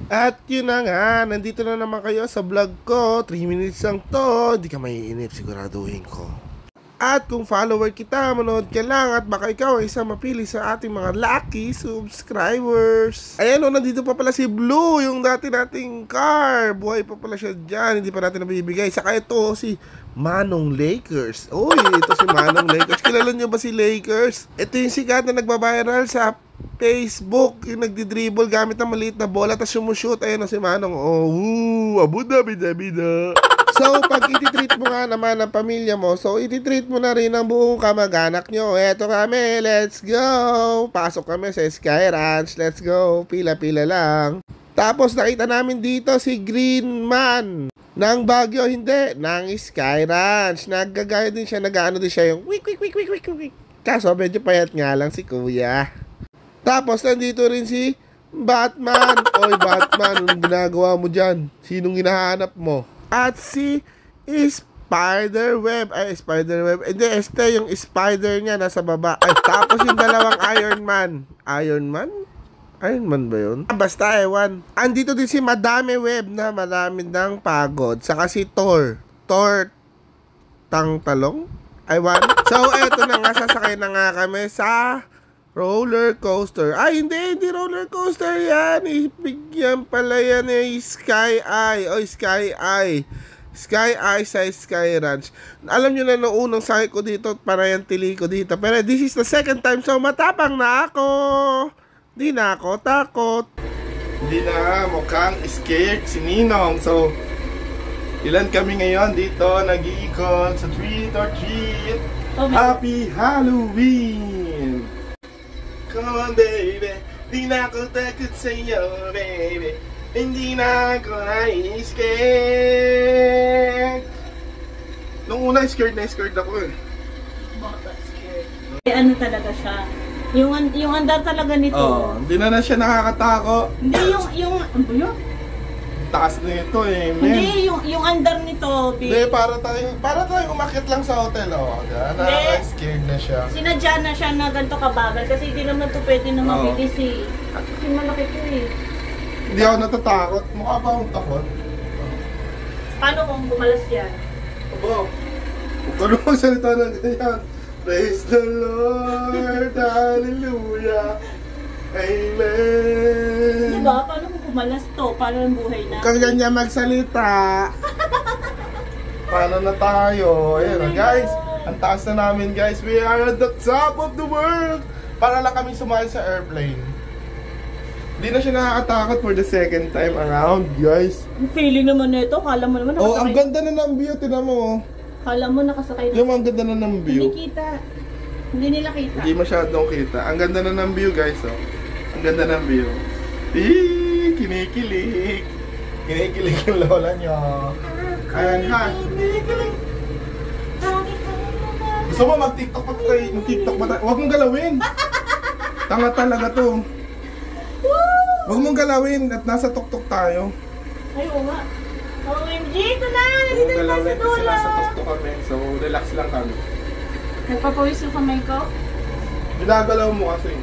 At yun na nga, nandito na naman kayo sa vlog ko. 3 minutes lang to, di ka maiinip, siguraduhin ko. At kung follower kita, manood ka lang at baka ikaw ay isa mapili sa ating mga lucky subscribers. Ayan o, nandito pa pala si Blue, yung dati nating car. Buhay pa pala siya dyan, hindi pa natin nabibigay. Saka ito si Manong Lakers. Uy, ito si Manong Lakers. Kilala nyo ba si Lakers? Ito yung sikat na nagbabiral sa Facebook, yung nagdi-dribble gamit ng maliit na bola tapos sumushoot. Ayan na si Manong. Oh, abuda, bida. So, pag ititreat mo nga naman ang pamilya mo, so ititreat mo na rin ang buong kamag-anak nyo. Eto kami, let's go! Pasok kami sa Sky Ranch, let's go! Pila-pila lang. Tapos nakita namin dito si Green Man ng Baguio, hindi, ng Sky Ranch. Naggagaya din siya, nag-ano din siya yung wik. Kaso medyo payat nga lang si Kuya. Tapos nandito rin si Batman. Oy Batman, anong ginagawa mo dyan? Sinong hinahanap mo? At si Spiderweb. Hindi, este yung spider niya nasa baba. Ay, tapos yung dalawang Iron Man. Iron Man ba yun? Basta ewan. Andito din si Madame Web na marami ng pagod. Saka si Thor Tangtalong. Ewan. So, eto na nga, sasakay na nga kami sa roller coaster. Ay, hindi roller coaster yan. Ibigyan pala yan Sky Eye. O, Sky Eye. Sky Eye sa Sky Ranch. Alam nyo na noong unang sakay ko dito, para yan tili ko dito. Pero this is the second time, so matapang na ako. Di na ako takot. Hindi na mukhang scared si Ninong. So, ilan kami ngayon dito nag-iikot sa treat or treat. Happy Halloween! Come on baby, di na ako takot sa'yo baby. Hindi na ako na-scared. Nung una scared ako eh. Bakit scared? Ano talaga siya? Yung andar talaga nito. Hindi na siya nakakatako. Hindi yung ano yun? Taas na ito eh, man. Hindi, yung andar nito, Hindi, para tayong umakyat lang sa hotel, nakaka-scared na siya. Sinadya na siya na ganito kabagal kasi hindi naman ito pwede na mabilis eh. Kasi malaki ito eh. Hindi ako natatakot. Mukha ba akong takot? Paano kung bumalas yan? Aba, huwag ka naman magsalita ng ganyan. Praise the Lord, hallelujah, amen. Diba? Paano kung bumalas to? Paano ang buhay na? Huwag kang ganyan magsalita. Paano na tayo? Ayan guys, ang taas na namin guys. We are at the top of the world. Para lang kami sumakay sa airplane. Hindi na siya nakakatakot for the second time around, guys. Ang feeling naman nito, kala mo naman nakasakay. Oh, ang ganda na ng view, tinan mo. Kala mo nakasakay na. Yung ang ganda na ng view. Hindi kita. Hindi nila kita. Hindi masyadong kita. Ang ganda na ng view, guys, oh. Ang ganda ng view. Eee, kinikilig. Kinikilig yung lola nyo. Ayan, ha. Kinikilig. Gusto mo mag-tiktok pa tayo? Mag-tiktok pa tayo? Huwag mong galawin. Tanga talaga to. Huwag mong galawin at nasa tuktok tayo. Ay, oo nga. OMG, ito na! Nandito na sa dulo! Kasi nasa tuktok kami, so relax lang kami. Nagpapawis yung kamay ko? Ginagalaw mo kasi.